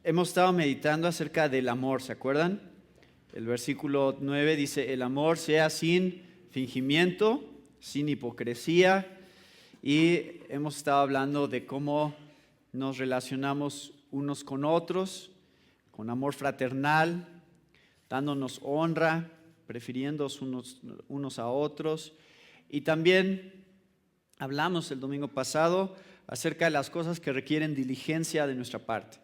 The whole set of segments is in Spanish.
hemos estado meditando acerca del amor, ¿se acuerdan? El versículo 9 dice, el amor sea sin fingimiento, sin hipocresía, y hemos estado hablando de cómo nos relacionamos unos con otros, con amor fraternal, dándonos honra, prefiriéndonos unos a otros. Y también hablamos el domingo pasado acerca de las cosas que requieren diligencia de nuestra parte.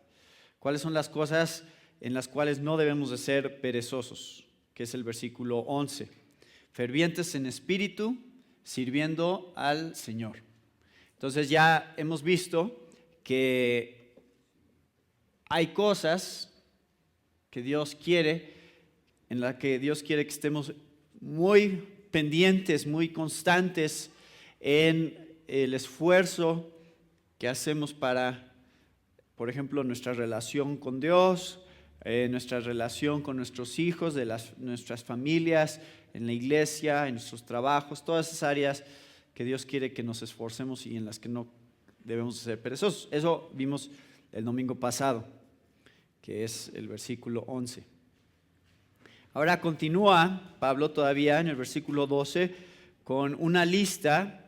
¿Cuáles son las cosas en las cuales no debemos de ser perezosos? Que es el versículo 11. Fervientes en espíritu, sirviendo al Señor. Entonces ya hemos visto que hay cosas que Dios quiere, en las que Dios quiere que estemos muy pendientes, muy constantes en el esfuerzo que hacemos para, por ejemplo, nuestra relación con Dios, nuestra relación con nuestros hijos, nuestras familias, en la iglesia, en nuestros trabajos, todas esas áreas que Dios quiere que nos esforcemos y en las que no debemos ser perezosos. Eso vimos el domingo pasado, que es el versículo 11. Ahora continúa Pablo todavía en el versículo 12 con una lista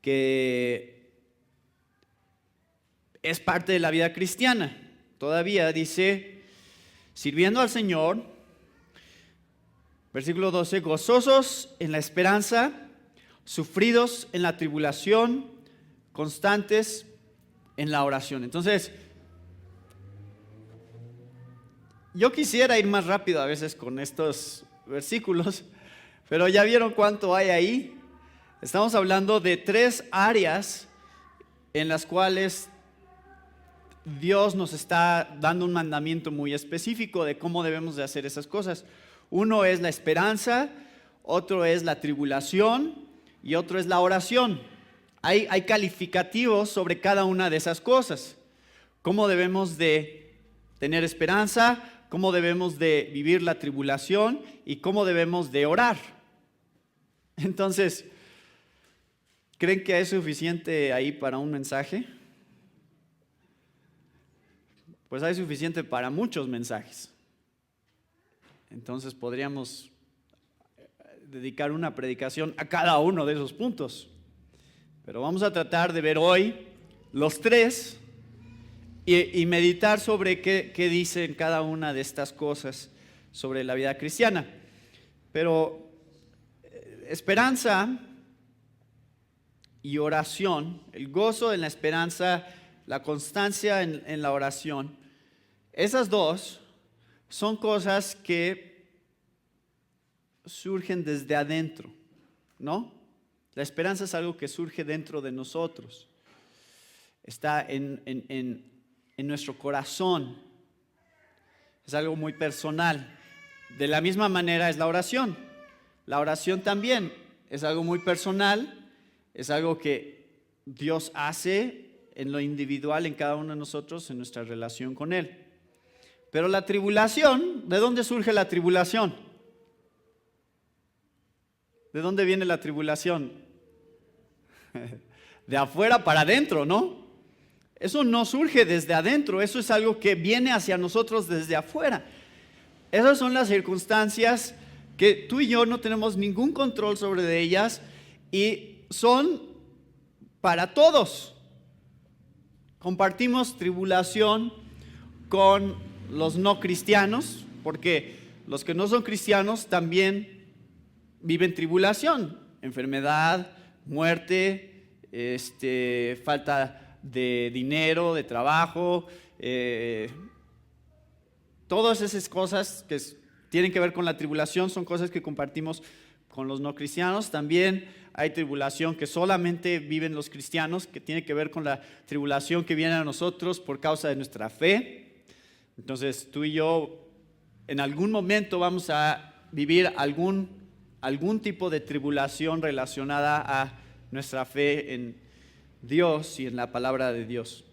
que es parte de la vida cristiana. Todavía dice, sirviendo al Señor, versículo 12, gozosos en la esperanza, sufridos en la tribulación, constantes en la oración. Entonces, yo quisiera ir más rápido a veces con estos versículos, pero ya vieron cuánto hay ahí. Estamos hablando de 3 áreas en las cuales Dios nos está dando un mandamiento muy específico de cómo debemos de hacer esas cosas. Uno es la esperanza, otro es la tribulación y otro es la oración. Hay calificativos sobre cada una de esas cosas. ¿Cómo debemos de tener esperanza? ¿Cómo debemos de vivir la tribulación? ¿Y cómo debemos de orar? Entonces, ¿creen que es suficiente ahí para un mensaje? Pues hay suficiente para muchos mensajes. Entonces podríamos dedicar una predicación a cada uno de esos puntos. Pero vamos a tratar de ver hoy los 3 y meditar sobre qué dicen cada una de estas cosas sobre la vida cristiana. Pero esperanza y oración, el gozo en la esperanza, la constancia en la oración, esas dos son cosas que surgen desde adentro, ¿no? La esperanza es algo que surge dentro de nosotros, está en nuestro corazón, es algo muy personal. De la misma manera es la oración. La oración también es algo muy personal, es algo que Dios hace en lo individual en cada uno de nosotros, en nuestra relación con Él. Pero la tribulación, ¿de dónde surge la tribulación? ¿De dónde viene la tribulación? De afuera para adentro, ¿no? Eso no surge desde adentro, eso es algo que viene hacia nosotros desde afuera. Esas son las circunstancias que tú y yo no tenemos ningún control sobre ellas y son para todos. Compartimos tribulación con los no cristianos, porque los que no son cristianos también viven tribulación, enfermedad, muerte, falta de dinero, de trabajo, todas esas cosas que tienen que ver con la tribulación son cosas que compartimos con los no cristianos. También hay tribulación que solamente viven los cristianos, que tiene que ver con la tribulación que viene a nosotros por causa de nuestra fe. Entonces tú y yo en algún momento vamos a vivir algún tipo de tribulación relacionada a nuestra fe en Dios y en la palabra de Dios.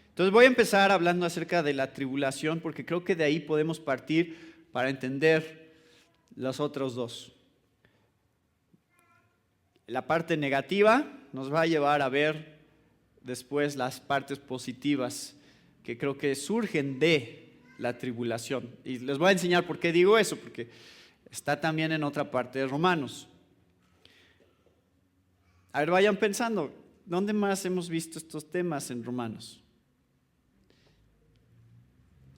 Entonces voy a empezar hablando acerca de la tribulación porque creo que de ahí podemos partir para entender los otros dos. La parte negativa nos va a llevar a ver después las partes positivas que creo que surgen de la tribulación. Y les voy a enseñar por qué digo eso, porque está también en otra parte de Romanos. A ver, vayan pensando, ¿dónde más hemos visto estos temas en Romanos?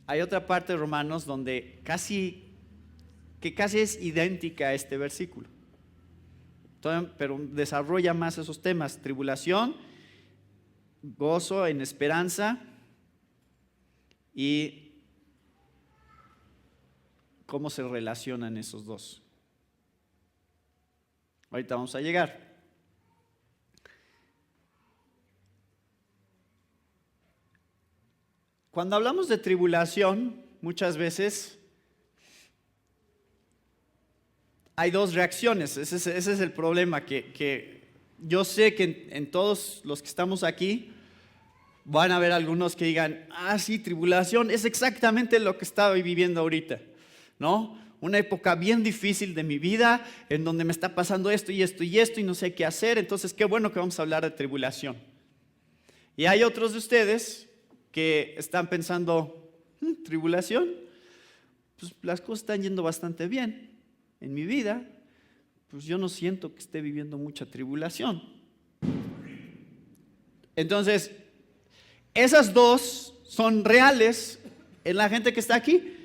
Hay otra parte de Romanos donde casi es idéntica a este versículo, pero desarrolla más esos temas: tribulación, gozo en esperanza y cómo se relacionan esos dos. Ahorita vamos a llegar. Cuando hablamos de tribulación, muchas veces hay dos reacciones. Ese es el problema, que yo sé que en todos los que estamos aquí van a haber algunos que digan: ah, sí, tribulación es exactamente lo que estoy viviendo ahorita, ¿no? Una época bien difícil de mi vida, en donde me está pasando esto y esto y esto y no sé qué hacer. Entonces, qué bueno que vamos a hablar de tribulación. Y hay otros de ustedes que están pensando: tribulación, pues las cosas están yendo bastante bien en mi vida, pues yo no siento que esté viviendo mucha tribulación. Entonces, esas dos son reales en la gente que está aquí.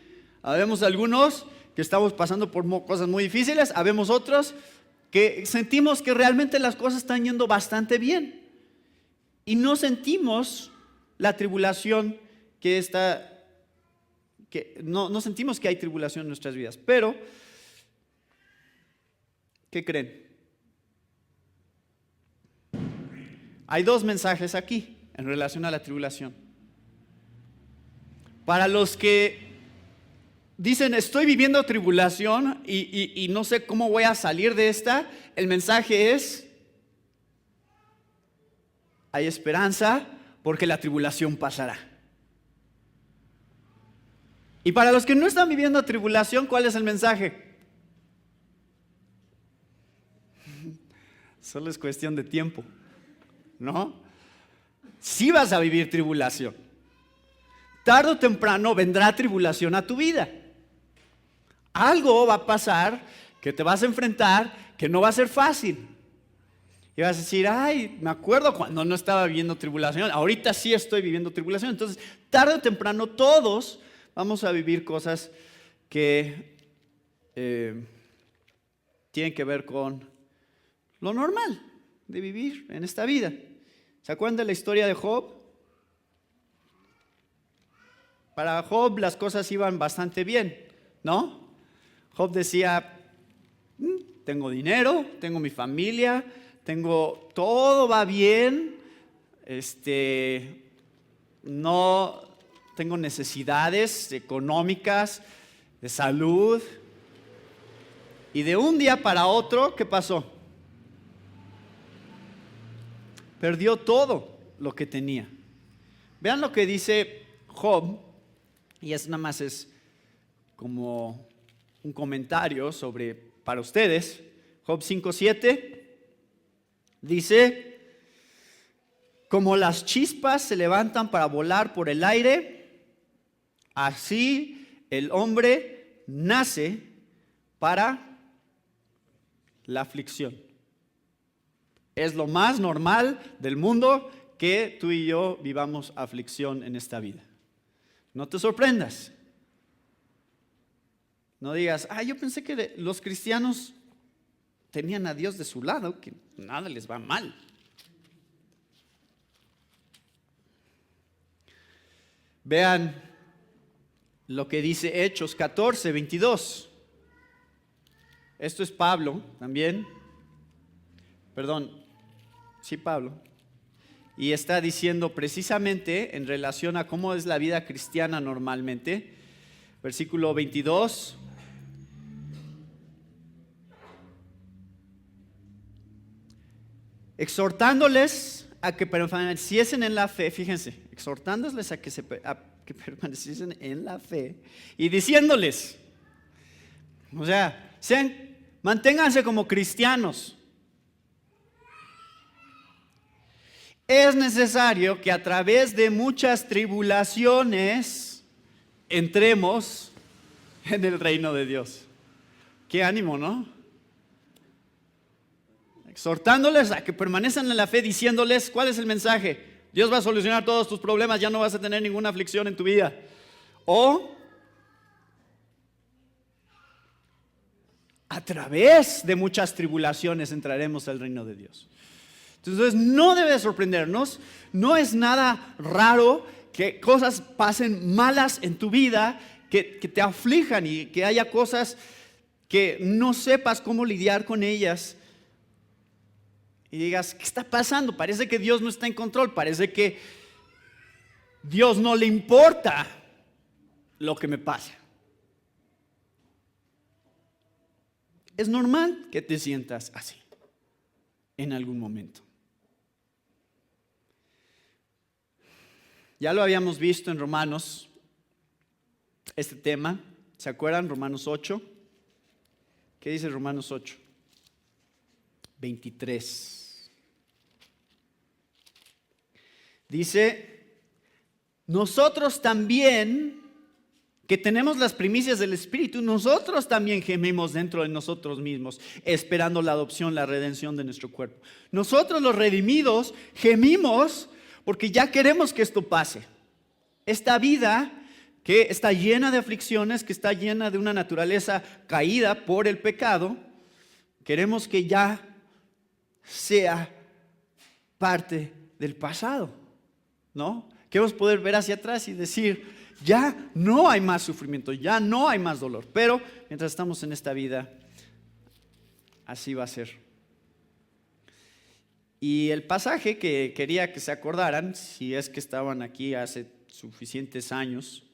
Habemos algunos que estamos pasando por cosas muy difíciles, habemos otros que sentimos que realmente las cosas están yendo bastante bien y no sentimos la tribulación no sentimos que hay tribulación en nuestras vidas. Pero ¿qué creen? Hay dos mensajes aquí en relación a la tribulación. Para los que dicen: estoy viviendo tribulación y no sé cómo voy a salir de esta, el mensaje es: hay esperanza, porque la tribulación pasará. Y para los que no están viviendo tribulación, ¿cuál es el mensaje? Solo es cuestión de tiempo, ¿no? Sí vas a vivir tribulación. Tarde o temprano vendrá tribulación a tu vida. Algo va a pasar que te vas a enfrentar, que no va a ser fácil. Y vas a decir: ay, me acuerdo cuando no estaba viviendo tribulación, ahorita sí estoy viviendo tribulación. Entonces, tarde o temprano todos vamos a vivir cosas que tienen que ver con lo normal de vivir en esta vida. ¿Se acuerdan de la historia de Job? Para Job las cosas iban bastante bien, ¿no? Job decía: tengo dinero, tengo mi familia, todo va bien, no tengo necesidades económicas, de salud. Y de un día para otro, ¿qué pasó? Perdió todo lo que tenía. Vean lo que dice Job, y nada más es como un comentario para ustedes. Job 5:7 dice: como las chispas se levantan para volar por el aire, así el hombre nace para la aflicción. Es lo más normal del mundo que tú y yo vivamos aflicción en esta vida. No te sorprendas. No digas: yo pensé que los cristianos tenían a Dios de su lado, que nada les va mal. Vean lo que dice Hechos 14:22. Esto es Pablo también. Pablo. Y está diciendo precisamente en relación a cómo es la vida cristiana normalmente. Versículo 22. Exhortándoles a que permaneciesen en la fe, fíjense, exhortándoles a que permaneciesen en la fe y diciéndoles, o sea, manténganse como cristianos. es necesario que a través de muchas tribulaciones entremos en el reino de Dios. Qué ánimo, ¿no? Exhortándoles a que permanezcan en la fe, diciéndoles, ¿cuál es el mensaje? Dios va a solucionar todos tus problemas, ya no vas a tener ninguna aflicción en tu vida. O a través de muchas tribulaciones entraremos al reino de Dios. Entonces no debe sorprendernos, no es nada raro que cosas pasen malas en tu vida, que te aflijan y que haya cosas que no sepas cómo lidiar con ellas. Y digas, ¿qué está pasando? Parece que Dios no está en control, parece que Dios no le importa lo que me pasa. Es normal que te sientas así en algún momento. Ya lo habíamos visto en Romanos, este tema. ¿Se acuerdan? Romanos 8. ¿Qué dice Romanos 8? 23. Dice, nosotros también, que tenemos las primicias del Espíritu, nosotros también gemimos dentro de nosotros mismos, esperando la adopción, la redención de nuestro cuerpo. Nosotros los redimidos gemimos porque ya queremos que esto pase. Esta vida que está llena de aflicciones, que está llena de una naturaleza caída por el pecado, queremos que ya sea parte del pasado, ¿no? Queremos poder ver hacia atrás y decir, ya no hay más sufrimiento, ya no hay más dolor. Pero mientras estamos en esta vida, así va a ser. Y el pasaje que quería que se acordaran, si es que estaban aquí hace suficientes años,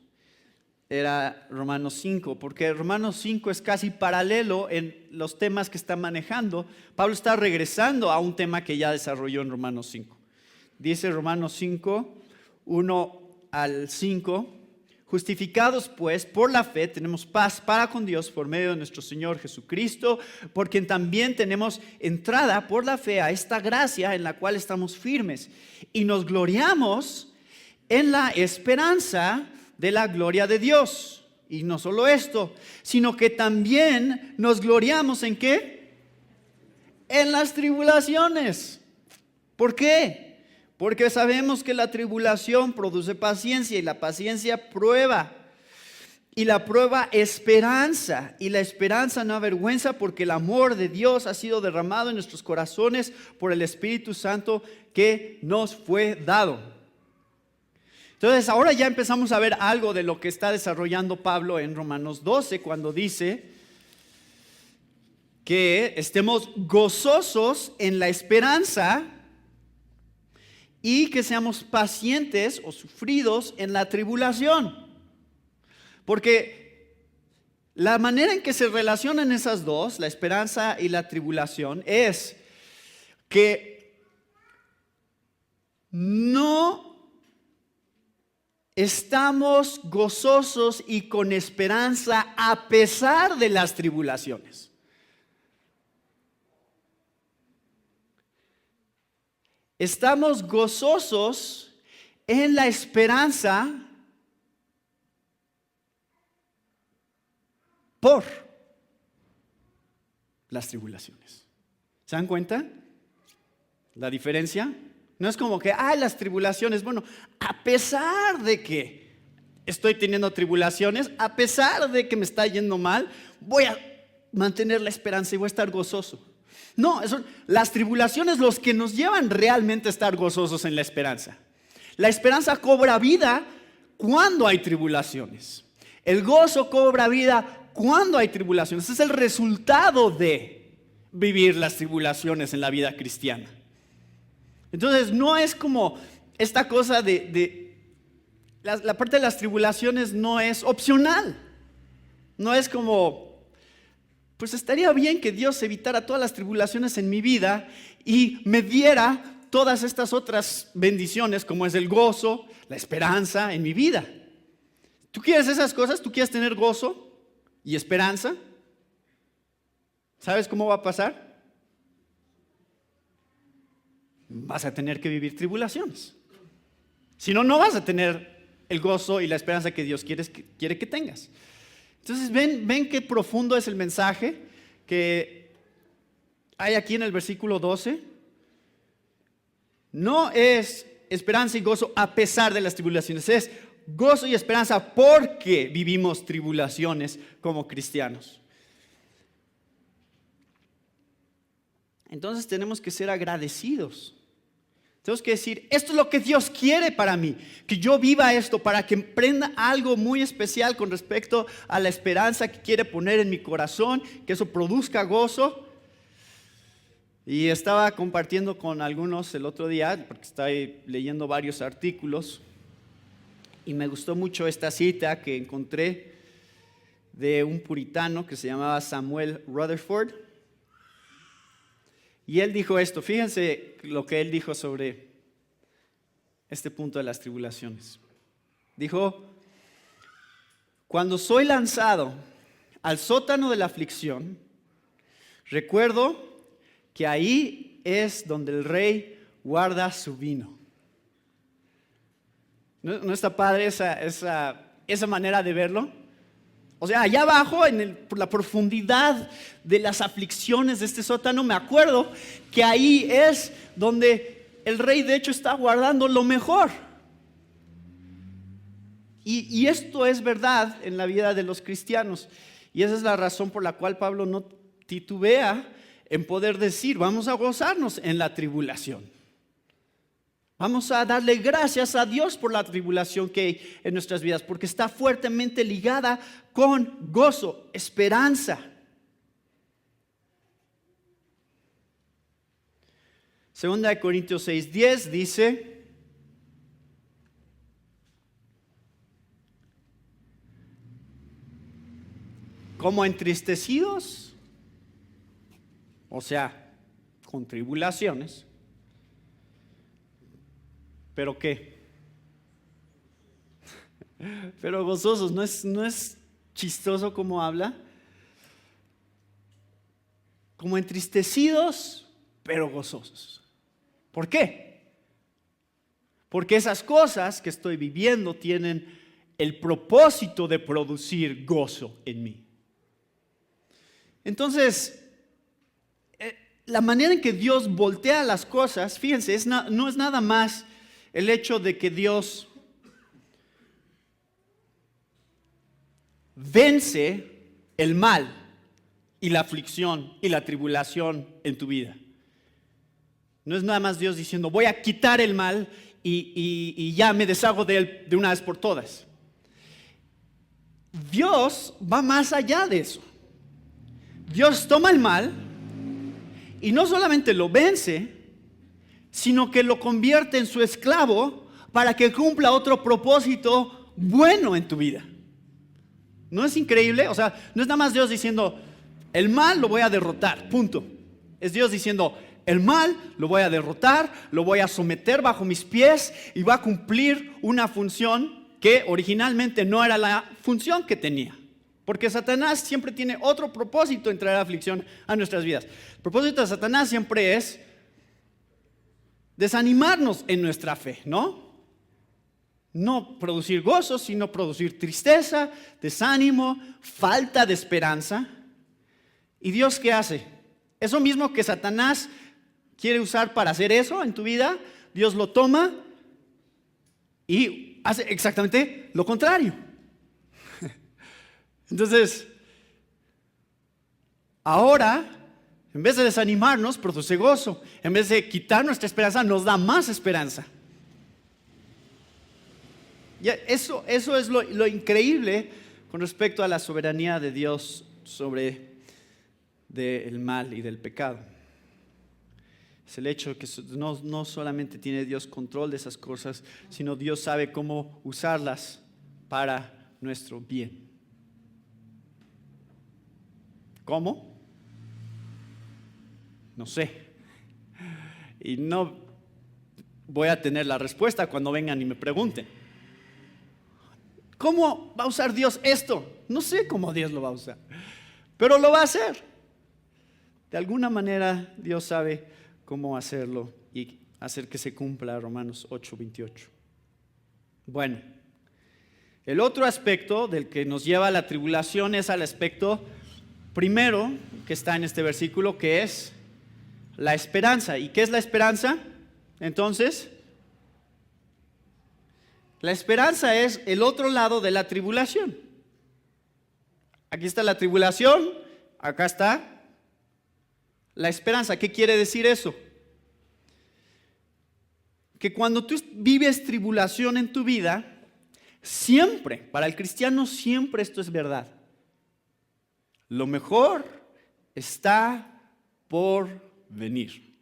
era Romanos 5, porque Romanos 5 es casi paralelo en los temas que está manejando. Pablo está regresando a un tema que ya desarrolló en Romanos 5. Dice Romanos 5, 1 al 5, justificados pues por la fe tenemos paz para con Dios por medio de nuestro Señor Jesucristo, por quien también tenemos entrada por la fe a esta gracia en la cual estamos firmes y nos gloriamos en la esperanza de la gloria de Dios. Y no solo esto, sino que también nos gloriamos ¿en qué? En las tribulaciones. ¿Por qué? Porque sabemos que la tribulación produce paciencia y la paciencia prueba. Y la prueba esperanza. Y la esperanza no avergüenza porque el amor de Dios ha sido derramado en nuestros corazones por el Espíritu Santo que nos fue dado. Entonces ahora ya empezamos a ver algo de lo que está desarrollando Pablo en Romanos 12 cuando dice que estemos gozosos en la esperanza y que seamos pacientes o sufridos en la tribulación. Porque la manera en que se relacionan esas dos, la esperanza y la tribulación, es que no estamos gozosos y con esperanza a pesar de las tribulaciones. Estamos gozosos en la esperanza por las tribulaciones. ¿Se dan cuenta? La diferencia. No es como que, las tribulaciones. Bueno, a pesar de que estoy teniendo tribulaciones, a pesar de que me está yendo mal, voy a mantener la esperanza y voy a estar gozoso. No, las tribulaciones los que nos llevan realmente a estar gozosos en la esperanza. La esperanza cobra vida cuando hay tribulaciones. El gozo cobra vida cuando hay tribulaciones. Es el resultado de vivir las tribulaciones en la vida cristiana. Entonces no es como esta cosa la parte de las tribulaciones no es opcional. No es como, pues estaría bien que Dios evitara todas las tribulaciones en mi vida y me diera todas estas otras bendiciones como es el gozo, la esperanza en mi vida. ¿Tú quieres esas cosas? ¿Tú quieres tener gozo y esperanza? ¿Sabes cómo va a pasar? vas a tener que vivir tribulaciones. Si no, no vas a tener el gozo y la esperanza que Dios quiere que tengas. Entonces, ven qué profundo es el mensaje que hay aquí en el versículo 12. No es esperanza y gozo a pesar de las tribulaciones, es gozo y esperanza porque vivimos tribulaciones como cristianos. Entonces tenemos que ser agradecidos. Tenemos que decir, esto es lo que Dios quiere para mí, que yo viva esto, para que emprenda algo muy especial con respecto a la esperanza que quiere poner en mi corazón, que eso produzca gozo. Y estaba compartiendo con algunos el otro día, porque estoy leyendo varios artículos, y me gustó mucho esta cita que encontré de un puritano que se llamaba Samuel Rutherford. Y él dijo esto, fíjense lo que él dijo sobre este punto de las tribulaciones. Dijo, cuando soy lanzado al sótano de la aflicción, recuerdo que ahí es donde el rey guarda su vino. ¿No está padre esa manera de verlo? O sea, allá abajo, por la profundidad de las aflicciones de este sótano, me acuerdo que ahí es donde el rey de hecho está guardando lo mejor. Y esto es verdad en la vida de los cristianos. Y esa es la razón por la cual Pablo no titubea en poder decir, vamos a gozarnos en la tribulación. Vamos a darle gracias a Dios por la tribulación que hay en nuestras vidas, porque está fuertemente ligada con gozo, esperanza. Segunda de Corintios 6:10 dice, como entristecidos, o sea, con tribulaciones, ¿pero qué? Pero gozosos, ¿no es chistoso como habla? Como entristecidos, pero gozosos. ¿Por qué? Porque esas cosas que estoy viviendo tienen el propósito de producir gozo en mí. Entonces, la manera en que Dios voltea las cosas, fíjense, no es nada más el hecho de que Dios vence el mal y la aflicción y la tribulación en tu vida. No es nada más Dios diciendo, voy a quitar el mal y ya me deshago de él de una vez por todas. Dios va más allá de eso. Dios toma el mal y no solamente lo vence, sino que lo convierte en su esclavo para que cumpla otro propósito bueno en tu vida. ¿No es increíble? O sea, no es nada más Dios diciendo, el mal lo voy a derrotar, punto. Es Dios diciendo, el mal lo voy a derrotar, lo voy a someter bajo mis pies y va a cumplir una función que originalmente no era la función que tenía. Porque Satanás siempre tiene otro propósito en traer aflicción a nuestras vidas. El propósito de Satanás siempre es desanimarnos en nuestra fe, ¿no? No producir gozo, sino producir tristeza, desánimo, falta de esperanza. ¿Y Dios qué hace? Eso mismo que Satanás quiere usar para hacer eso en tu vida, Dios lo toma y hace exactamente lo contrario. Entonces, ahora, en vez de desanimarnos, produce gozo. En vez de quitar nuestra esperanza, nos da más esperanza. Y eso es lo increíble con respecto a la soberanía de Dios sobre el mal y del pecado. Es el hecho que no solamente tiene Dios control de esas cosas, sino Dios sabe cómo usarlas para nuestro bien. ¿Cómo? No sé. Y no voy a tener la respuesta cuando vengan y me pregunten. ¿Cómo va a usar Dios esto? No sé cómo Dios lo va a usar, pero lo va a hacer. De alguna manera Dios sabe cómo hacerlo y hacer que se cumpla Romanos 8:28. Bueno, el otro aspecto del que nos lleva a la tribulación es al aspecto primero que está en este versículo, que es la esperanza. ¿Y qué es la esperanza? Entonces, la esperanza es el otro lado de la tribulación. Aquí está la tribulación, acá está la esperanza. ¿Qué quiere decir eso? Que cuando tú vives tribulación en tu vida, siempre, para el cristiano siempre esto es verdad. Lo mejor está por venir.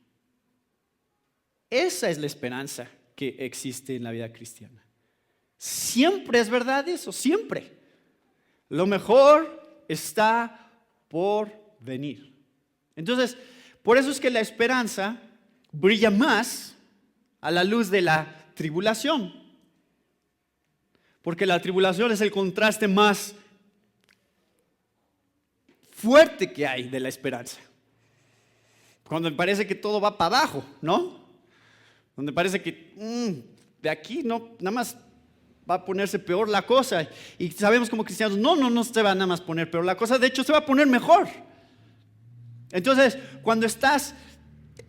Esa es la esperanza que existe en la vida cristiana. Siempre es verdad eso, siempre. Lo mejor está por venir. Entonces, por eso es que la esperanza brilla más a la luz de la tribulación. Porque la tribulación es el contraste más fuerte que hay de la esperanza. Cuando parece que todo va para abajo, ¿no? Donde parece que de aquí no, nada más va a ponerse peor la cosa. Y sabemos como cristianos, no se va a nada más poner peor la cosa, de hecho se va a poner mejor. Entonces, cuando estás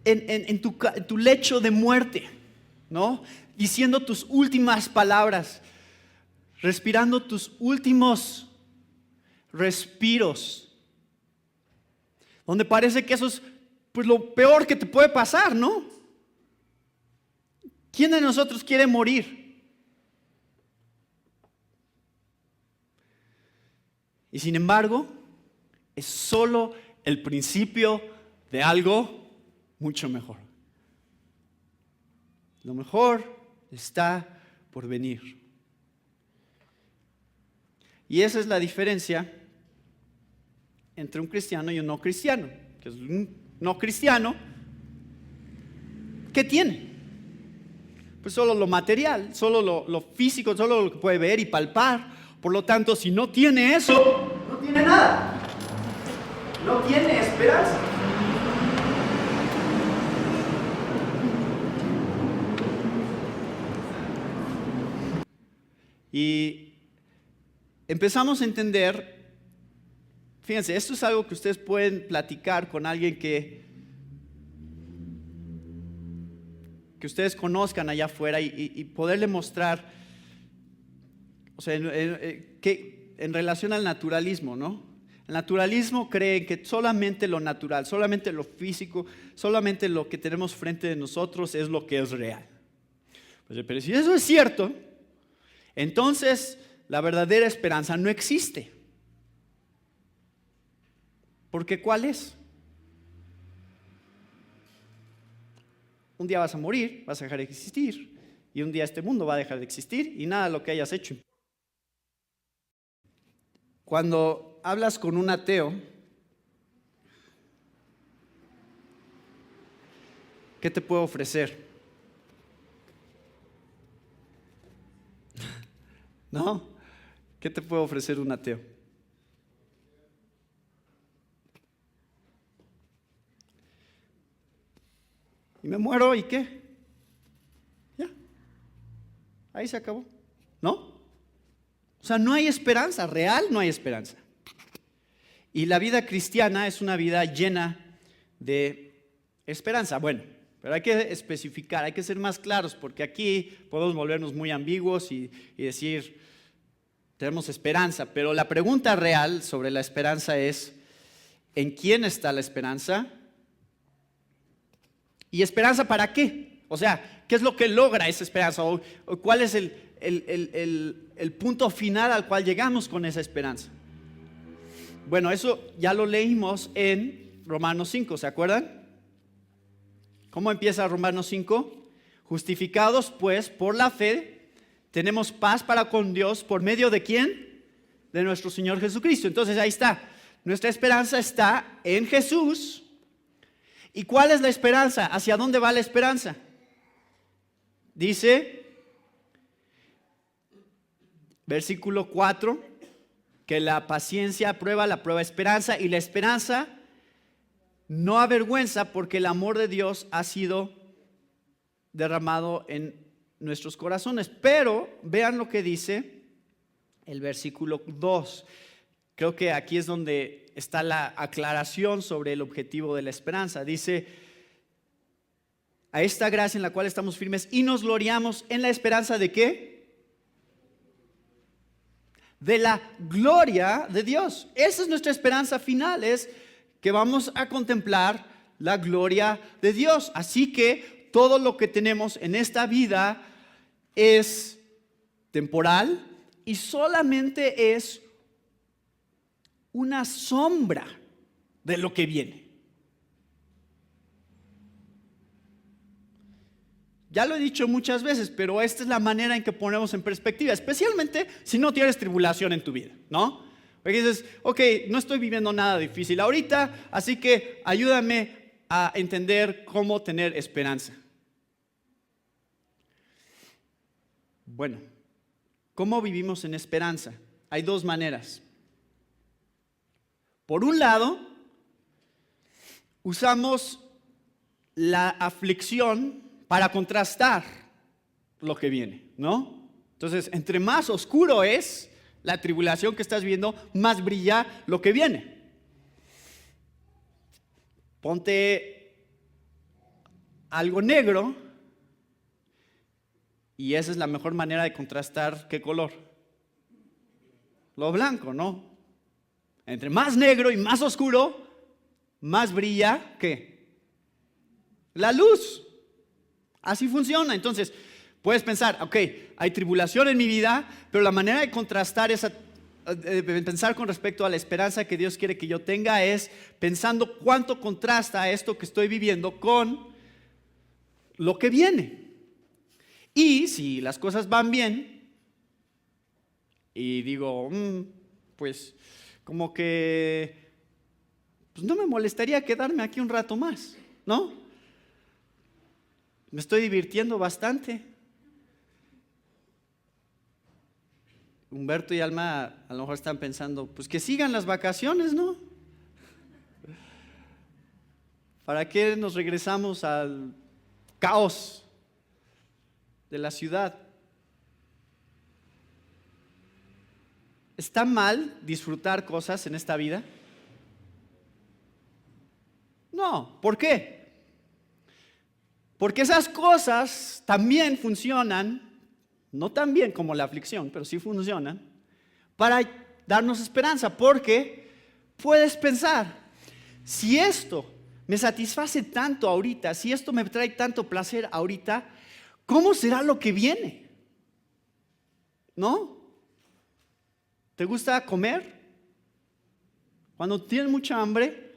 en tu lecho de muerte, ¿no? Diciendo tus últimas palabras, respirando tus últimos respiros, donde parece que eso es pues lo peor que te puede pasar, ¿no? ¿Quién de nosotros quiere morir? Y sin embargo, es solo el principio de algo mucho mejor. Lo mejor está por venir. Y esa es la diferencia entre un cristiano y un no cristiano. Que es un no cristiano, ¿qué tiene? Pues solo lo material, solo lo físico, solo lo que puede ver y palpar. Por lo tanto, si no tiene eso, no tiene nada. No tiene esperanza. Y empezamos a entender, fíjense, esto es algo que ustedes pueden platicar con alguien que ustedes conozcan allá afuera y poderle mostrar, o sea, que en relación al naturalismo, ¿no? El naturalismo cree que solamente lo natural, solamente lo físico, solamente lo que tenemos frente de nosotros es lo que es real. Pues, pero si eso es cierto, entonces la verdadera esperanza no existe. Porque ¿cuál es? Un día vas a morir, vas a dejar de existir, y un día este mundo va a dejar de existir y nada de lo que hayas hecho. Cuando hablas con un ateo, ¿qué te puedo ofrecer? ¿No? ¿Qué te puede ofrecer un ateo? Y me muero, ¿y qué? Ya. Ahí se acabó. ¿No? O sea, no hay esperanza, real no hay esperanza. Y la vida cristiana es una vida llena de esperanza. Bueno, pero hay que especificar, hay que ser más claros, porque aquí podemos volvernos muy ambiguos y decir, tenemos esperanza. Pero la pregunta real sobre la esperanza es, ¿en quién está la esperanza? ¿Y esperanza para qué? O sea, ¿qué es lo que logra esa esperanza? ¿O cuál es el punto final al cual llegamos con esa esperanza? Bueno, eso ya lo leímos en Romanos 5, ¿se acuerdan? ¿Cómo empieza Romanos 5? Justificados pues por la fe, tenemos paz para con Dios, ¿por medio de quién? De nuestro Señor Jesucristo. Entonces ahí está, nuestra esperanza está en Jesús. ¿Y cuál es la esperanza? ¿Hacia dónde va la esperanza? Dice, versículo 4, que la paciencia aprueba, la prueba esperanza, y la esperanza no avergüenza porque el amor de Dios ha sido derramado en nuestros corazones. Pero vean lo que dice el versículo 2. Creo que aquí es donde está la aclaración sobre el objetivo de la esperanza. Dice: a esta gracia en la cual estamos firmes y nos gloriamos en la esperanza ¿de qué? De la gloria de Dios. Esa es nuestra esperanza final, es que vamos a contemplar la gloria de Dios. Así que todo lo que tenemos en esta vida es temporal y solamente es una sombra de lo que viene. Ya lo he dicho muchas veces, pero esta es la manera en que ponemos en perspectiva, especialmente si no tienes tribulación en tu vida, ¿no? Porque dices, ok, no estoy viviendo nada difícil ahorita, así que ayúdame a entender cómo tener esperanza. Bueno, ¿cómo vivimos en esperanza? Hay dos maneras. Por un lado, usamos la aflicción para contrastar lo que viene, ¿no? Entonces, entre más oscuro es la tribulación que estás viendo, más brilla lo que viene. Ponte algo negro y esa es la mejor manera de contrastar ¿qué color? Lo blanco, ¿no? Entre más negro y más oscuro, más brilla ¿qué? La luz. Así funciona. Entonces, puedes pensar, ok, hay tribulación en mi vida, pero la manera de contrastar esa, pensar con respecto a la esperanza que Dios quiere que yo tenga es pensando cuánto contrasta esto que estoy viviendo con lo que viene. Y si las cosas van bien, y digo, pues como que pues no me molestaría quedarme aquí un rato más, ¿no? Me estoy divirtiendo bastante. Humberto y Alma a lo mejor están pensando, pues que sigan las vacaciones, ¿no? ¿Para qué nos regresamos al caos de la ciudad? ¿Está mal disfrutar cosas en esta vida? No, ¿por qué? Porque esas cosas también funcionan, no tan bien como la aflicción, pero sí funcionan, para darnos esperanza. Porque puedes pensar, si esto me satisface tanto ahorita, si esto me trae tanto placer ahorita, ¿cómo será lo que viene? ¿No? ¿Te gusta comer? Cuando tienes mucha hambre,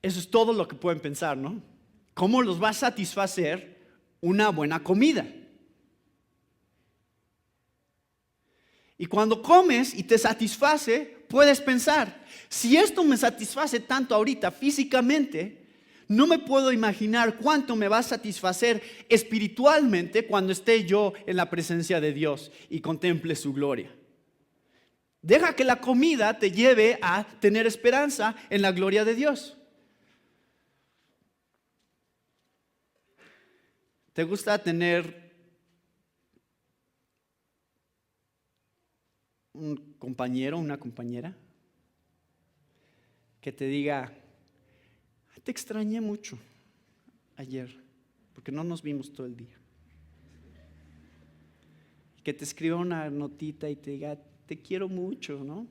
eso es todo lo que pueden pensar, ¿no? ¿Cómo los va a satisfacer una buena comida? Y cuando comes y te satisface, puedes pensar, si esto me satisface tanto ahorita físicamente, no me puedo imaginar cuánto me va a satisfacer espiritualmente cuando esté yo en la presencia de Dios y contemple su gloria. Deja que la comida te lleve a tener esperanza en la gloria de Dios. ¿Te gusta tener un compañero, una compañera que te diga, te extrañé mucho ayer porque no nos vimos todo el día? Que te escriba una notita y te diga, te quiero mucho, ¿no?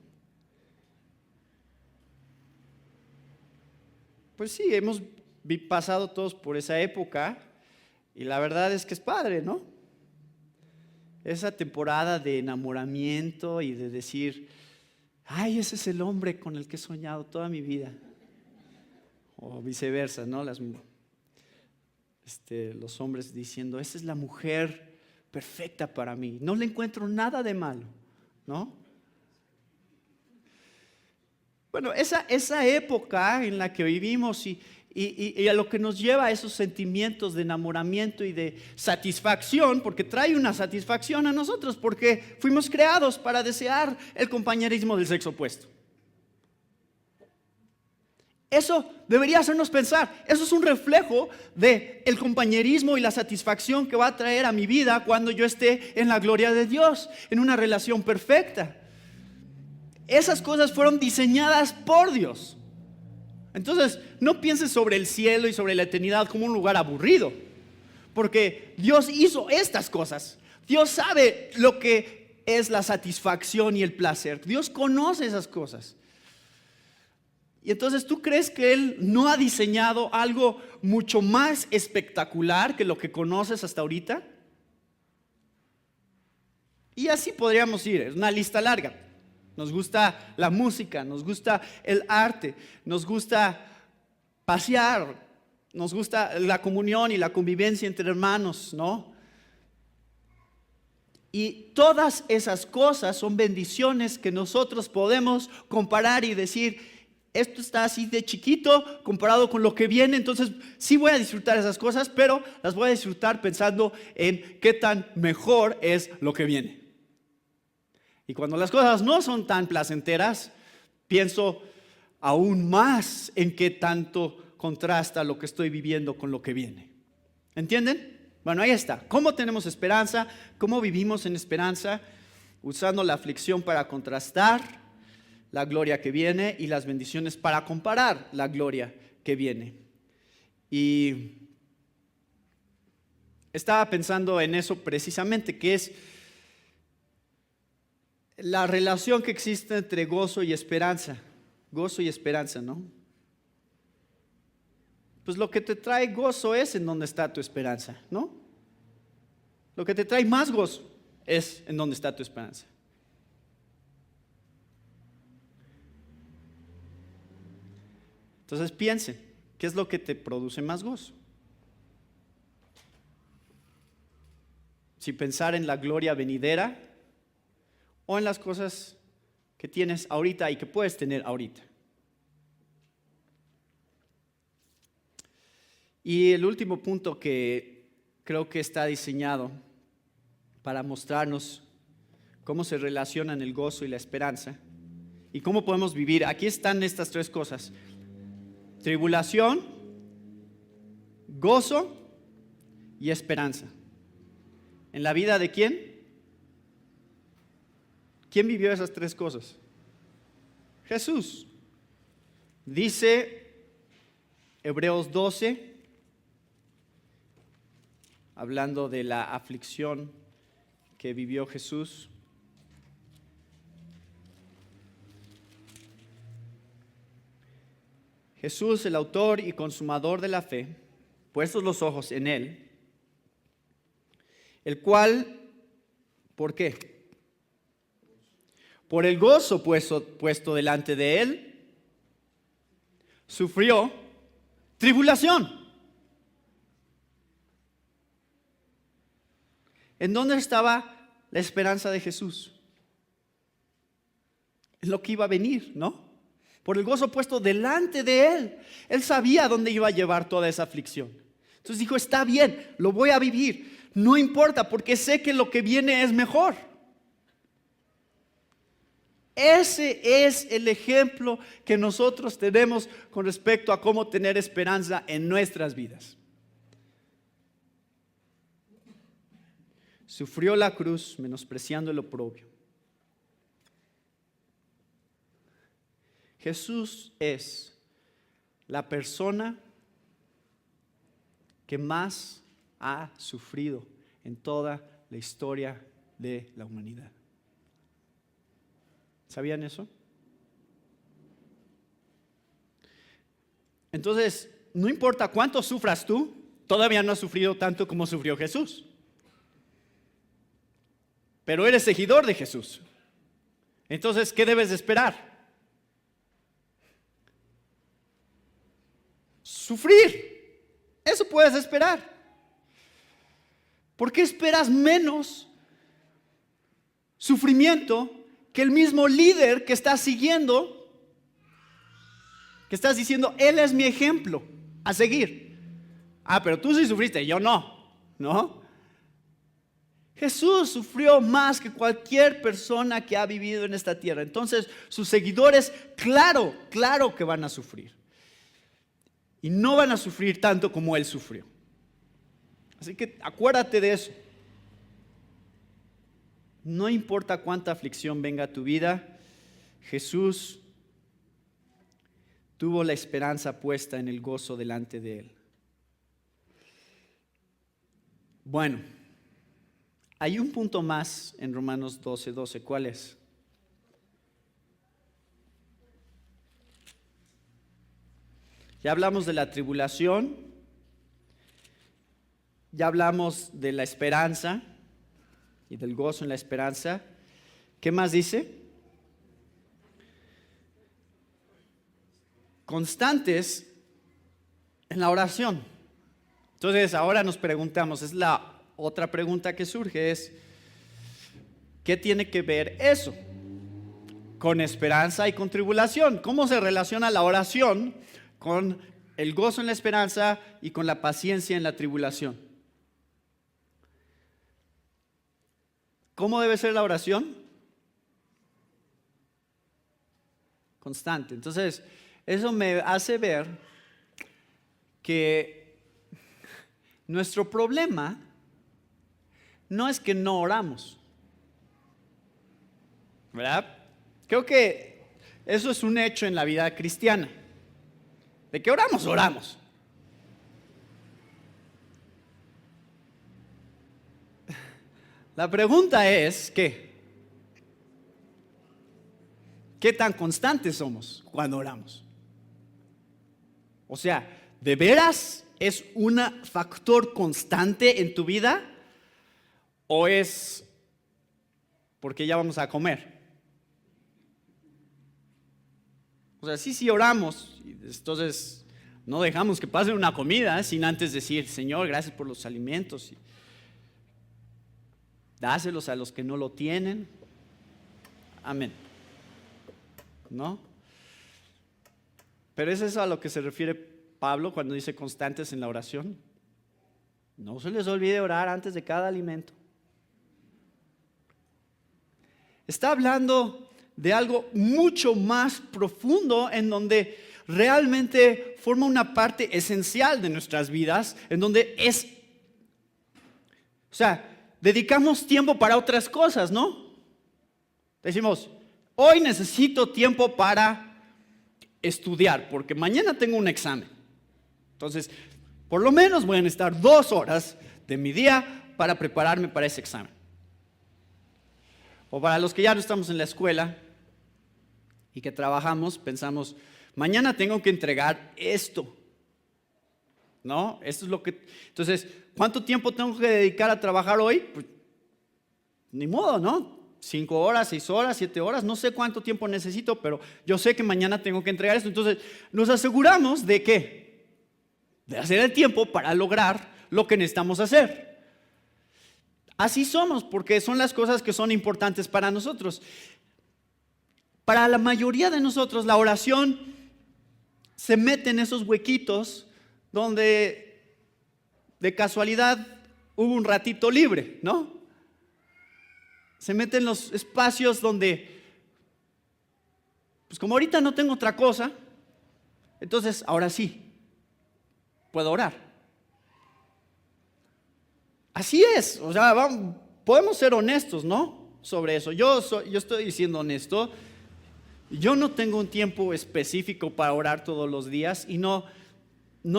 Pues sí, hemos pasado todos por esa época. Y la verdad es que es padre, ¿no? Esa temporada de enamoramiento y de decir, ay, ese es el hombre con el que he soñado toda mi vida. O viceversa, ¿no? Los hombres diciendo, esa es la mujer perfecta para mí. No le encuentro nada de malo, ¿no? Bueno, esa época en la que vivimos y a lo que nos lleva a esos sentimientos de enamoramiento y de satisfacción, porque trae una satisfacción a nosotros, porque fuimos creados para desear el compañerismo del sexo opuesto. Eso debería hacernos pensar. Eso es un reflejo del compañerismo y la satisfacción que va a traer a mi vida cuando yo esté en la gloria de Dios, en una relación perfecta. Esas cosas fueron diseñadas por Dios. Entonces, no pienses sobre el cielo y sobre la eternidad como un lugar aburrido, porque Dios hizo estas cosas. Dios sabe lo que es la satisfacción y el placer. Dios conoce esas cosas. Y entonces, ¿tú crees que Él no ha diseñado algo mucho más espectacular que lo que conoces hasta ahorita? Y así podríamos ir, es una lista larga. Nos gusta la música, nos gusta el arte, nos gusta pasear, nos gusta la comunión y la convivencia entre hermanos, ¿no? Y todas esas cosas son bendiciones que nosotros podemos comparar y decir, esto está así de chiquito comparado con lo que viene, entonces sí voy a disfrutar esas cosas, pero las voy a disfrutar pensando en qué tan mejor es lo que viene. Y cuando las cosas no son tan placenteras, pienso aún más en qué tanto contrasta lo que estoy viviendo con lo que viene. ¿Entienden? Bueno, ahí está. ¿Cómo tenemos esperanza? ¿Cómo vivimos en esperanza? Usando la aflicción para contrastar la gloria que viene y las bendiciones para comparar la gloria que viene. Y estaba pensando en eso precisamente, que es la relación que existe entre gozo y esperanza. Gozo y esperanza, ¿no? Pues lo que te trae gozo es en donde está tu esperanza, ¿no? Lo que te trae más gozo es en donde está tu esperanza. Entonces piensen, ¿qué es lo que te produce más gozo? Si pensar en la gloria venidera o en las cosas que tienes ahorita y que puedes tener ahorita. Y el último punto que creo que está diseñado para mostrarnos cómo se relacionan el gozo y la esperanza y cómo podemos vivir. Aquí están estas tres cosas: tribulación, gozo y esperanza. ¿En la vida de quién? ¿Quién vivió esas tres cosas? Jesús. Dice Hebreos 12, hablando de la aflicción que vivió Jesús. Jesús, el autor y consumador de la fe, puestos los ojos en Él, el cual, ¿por qué? Por el gozo puesto delante de Él, sufrió tribulación. ¿En dónde estaba la esperanza de Jesús? En lo que iba a venir, ¿no? Por el gozo puesto delante de Él. Él sabía dónde iba a llevar toda esa aflicción. Entonces dijo, está bien, lo voy a vivir. No importa, porque sé que lo que viene es mejor. Ese es el ejemplo que nosotros tenemos con respecto a cómo tener esperanza en nuestras vidas. Sufrió la cruz menospreciando el oprobio. Jesús es la persona que más ha sufrido en toda la historia de la humanidad. ¿Sabían eso? Entonces, no importa cuánto sufras tú, todavía no has sufrido tanto como sufrió Jesús. Pero eres seguidor de Jesús. Entonces, ¿qué debes de esperar? Sufrir. Eso puedes esperar. ¿Por qué esperas menos sufrimiento que el mismo líder que estás siguiendo, que estás diciendo, él es mi ejemplo a seguir? Ah, pero tú sí sufriste, yo no, ¿no? Jesús sufrió más que cualquier persona que ha vivido en esta tierra. Entonces, sus seguidores, claro que van a sufrir. y no van a sufrir tanto como Él sufrió. Así que acuérdate de eso. No importa cuánta aflicción venga a tu vida, Jesús tuvo la esperanza puesta en el gozo delante de Él. Bueno, hay un punto más en Romanos 12:12. ¿Cuál es? Ya hablamos de la tribulación, ya hablamos de la esperanza y del gozo en la esperanza. ¿Qué más dice? Constantes en la oración. Entonces ahora nos preguntamos, es la otra pregunta que surge, es ¿qué tiene que ver eso con esperanza y con tribulación? ¿Cómo se relaciona la oración con el gozo en la esperanza y con la paciencia en la tribulación? ¿Cómo debe ser la oración? Constante. Entonces, eso me hace ver que nuestro problema no es que no oramos, ¿verdad? Creo que eso es un hecho en la vida cristiana. ¿De qué oramos? Oramos. La pregunta es ¿qué tan constantes somos cuando oramos? O sea, ¿de veras es un factor constante en tu vida o es porque ya vamos a comer? O sea, sí oramos, entonces no dejamos que pase una comida sin antes decir, Señor, gracias por los alimentos. Dáselos a los que no lo tienen. Amén. ¿No? Pero ¿es eso a lo que se refiere Pablo cuando dice constantes en la oración? No se les olvide orar antes de cada alimento. Está hablando de algo mucho más profundo en donde realmente forma una parte esencial de nuestras vidas, en donde dedicamos tiempo para otras cosas, ¿no? Decimos, hoy necesito tiempo para estudiar, porque mañana tengo un examen. Entonces, por lo menos voy a necesitar 2 horas de mi día para prepararme para ese examen. O para los que ya no estamos en la escuela y que trabajamos, pensamos, mañana tengo que entregar esto, ¿no? Esto es lo que... Entonces, ¿cuánto tiempo tengo que dedicar a trabajar hoy? Pues, ni modo, ¿no? 5 horas, 6 horas, 7 horas, no sé cuánto tiempo necesito, pero yo sé que mañana tengo que entregar esto. Entonces, nos aseguramos de ¿qué? De hacer el tiempo para lograr lo que necesitamos hacer. Así somos, porque son las cosas que son importantes para nosotros. Para la mayoría de nosotros, la oración se mete en esos huequitos donde de casualidad hubo un ratito libre, ¿no? Se mete en los espacios donde, pues como ahorita no tengo otra cosa, entonces ahora sí, puedo orar. Así es, o sea, podemos ser honestos, ¿no? Sobre eso. Yo estoy siendo honesto. Yo no tengo un tiempo específico para orar todos los días y no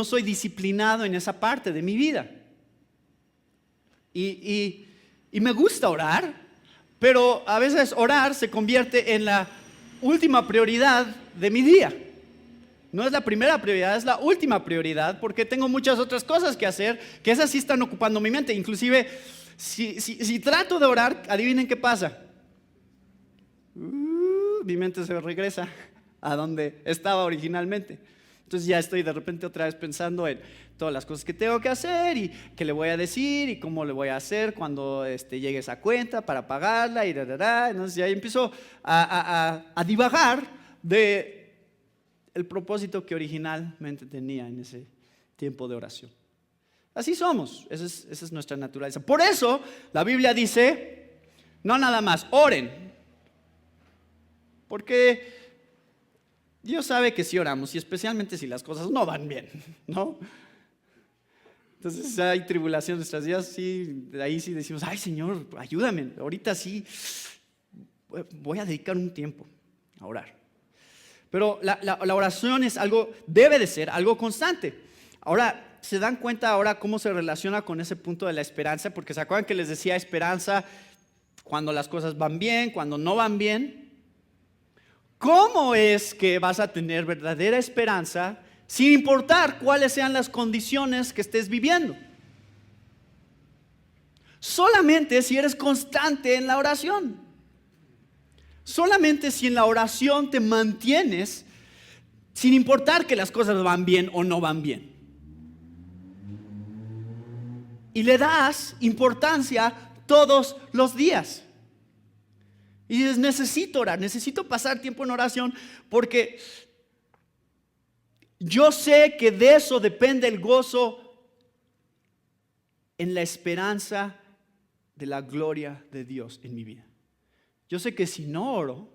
soy disciplinado en esa parte de mi vida. Y me gusta orar, pero a veces orar se convierte en la última prioridad de mi día. No es la primera prioridad, es la última prioridad, porque tengo muchas otras cosas que hacer, que esas sí están ocupando mi mente. Inclusive, si trato de orar, adivinen qué pasa. Mi mente se regresa a donde estaba originalmente. Entonces ya estoy de repente otra vez pensando en todas las cosas que tengo que hacer y qué le voy a decir y cómo le voy a hacer cuando llegue esa cuenta para pagarla y Entonces ya empiezo a divagar de el propósito que originalmente tenía en ese tiempo de oración. Así somos, esa es nuestra naturaleza. Por eso la Biblia dice, no nada más, oren. Porque Dios sabe que sí oramos, y especialmente si las cosas no van bien, ¿no? Entonces hay tribulación en nuestras vidas, sí, de ahí sí decimos, ay Señor, ayúdame, ahorita sí voy a dedicar un tiempo a orar. Pero la oración es algo, debe de ser algo constante. Ahora, ¿se dan cuenta ahora cómo se relaciona con ese punto de la esperanza? Porque ¿se acuerdan que les decía esperanza cuando las cosas van bien, cuando no van bien? ¿Cómo es que vas a tener verdadera esperanza sin importar cuáles sean las condiciones que estés viviendo? Solamente si eres constante en la oración. Solamente si en la oración te mantienes sin importar que las cosas van bien o no van bien. Y le das importancia todos los días. Y dices, necesito orar, necesito pasar tiempo en oración porque yo sé que de eso depende el gozo en la esperanza de la gloria de Dios en mi vida. Yo sé que si no oro,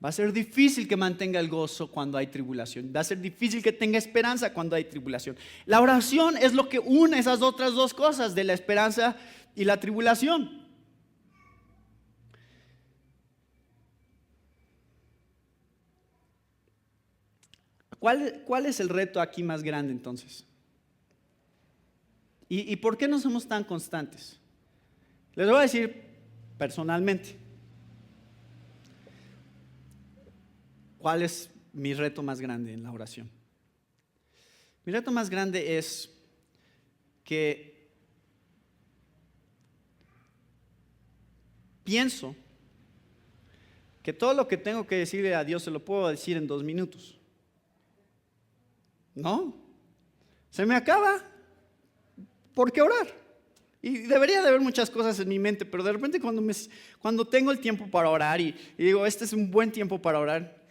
va a ser difícil que mantenga el gozo cuando hay tribulación. Va a ser difícil que tenga esperanza cuando hay tribulación. La oración es lo que une esas otras dos cosas de la esperanza y la tribulación. ¿Cuál es el reto aquí más grande entonces? ¿Y por qué no somos tan constantes? Les voy a decir personalmente. ¿Cuál es mi reto más grande en la oración? Mi reto más grande es que pienso que todo lo que tengo que decirle a Dios se lo puedo decir en 2 minutos. ¿No? Se me acaba. ¿Por qué orar? Y debería de haber muchas cosas en mi mente, pero de repente cuando tengo el tiempo para orar y digo, este es un buen tiempo para orar,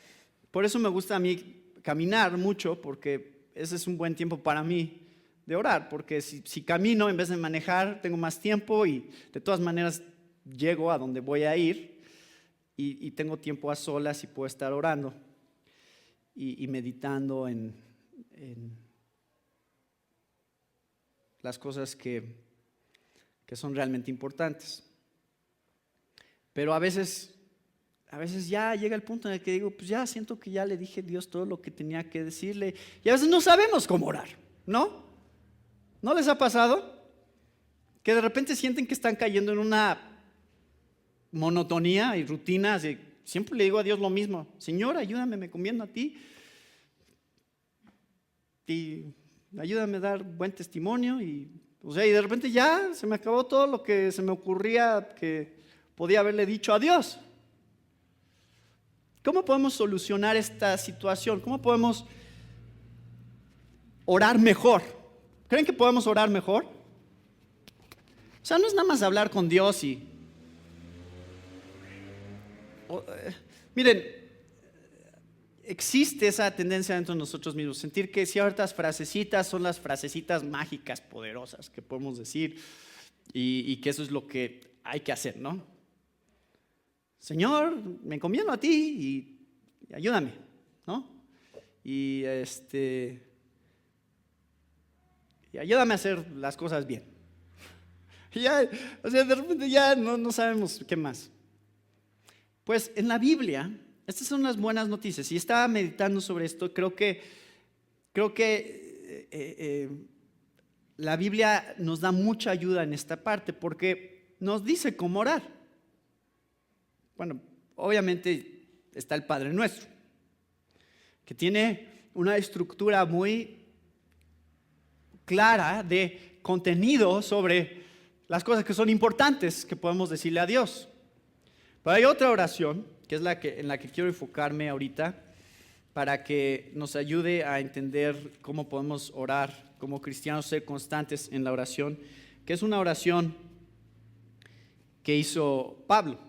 por eso me gusta a mí caminar mucho, porque ese es un buen tiempo para mí de orar, porque si camino en vez de manejar, tengo más tiempo y de todas maneras llego a donde voy a ir y tengo tiempo a solas y puedo estar orando y meditando en las cosas que son realmente importantes. Pero a veces ya llega el punto en el que digo, pues ya siento que ya le dije a Dios todo lo que tenía que decirle. Y a veces no sabemos cómo orar, ¿no? ¿No les ha pasado? Que de repente sienten que están cayendo en una monotonía y rutina. Así, siempre le digo a Dios lo mismo. Señor, ayúdame, me encomiendo a ti. Y ayúdame a dar buen testimonio. Y de repente ya se me acabó todo lo que se me ocurría que podía haberle dicho a Dios. ¿Cómo podemos solucionar esta situación? ¿Cómo podemos orar mejor? ¿Creen que podemos orar mejor? O sea, no es nada más hablar con Dios miren, existe esa tendencia dentro de nosotros mismos, sentir que ciertas frasecitas son las frasecitas mágicas, poderosas que podemos decir y que eso es lo que hay que hacer, ¿no? Señor, me encomiendo a ti y ayúdame, ¿no? Y ayúdame a hacer las cosas bien. Y ya, de repente ya no sabemos qué más. Pues en la Biblia, estas son las buenas noticias. Y estaba meditando sobre esto, creo que la Biblia nos da mucha ayuda en esta parte porque nos dice cómo orar. Bueno, obviamente está el Padre Nuestro, que tiene una estructura muy clara de contenido sobre las cosas que son importantes que podemos decirle a Dios. Pero hay otra oración, que es en la que quiero enfocarme ahorita, para que nos ayude a entender cómo podemos orar como cristianos, ser constantes en la oración, que es una oración que hizo Pablo.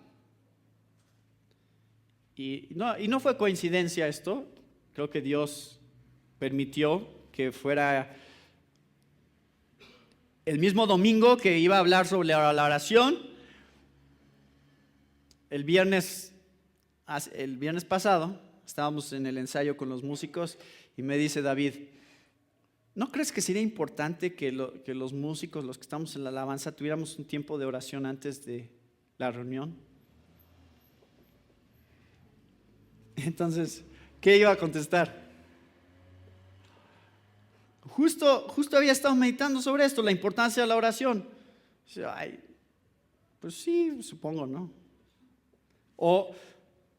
Y no fue coincidencia esto, creo que Dios permitió que fuera el mismo domingo que iba a hablar sobre la oración. El viernes pasado, estábamos en el ensayo con los músicos y me dice David, ¿no crees que sería importante que los músicos, los que estamos en la alabanza, tuviéramos un tiempo de oración antes de la reunión? Entonces, ¿qué iba a contestar? Justo había estado meditando sobre esto, la importancia de la oración. Ay, pues sí, supongo, ¿no? O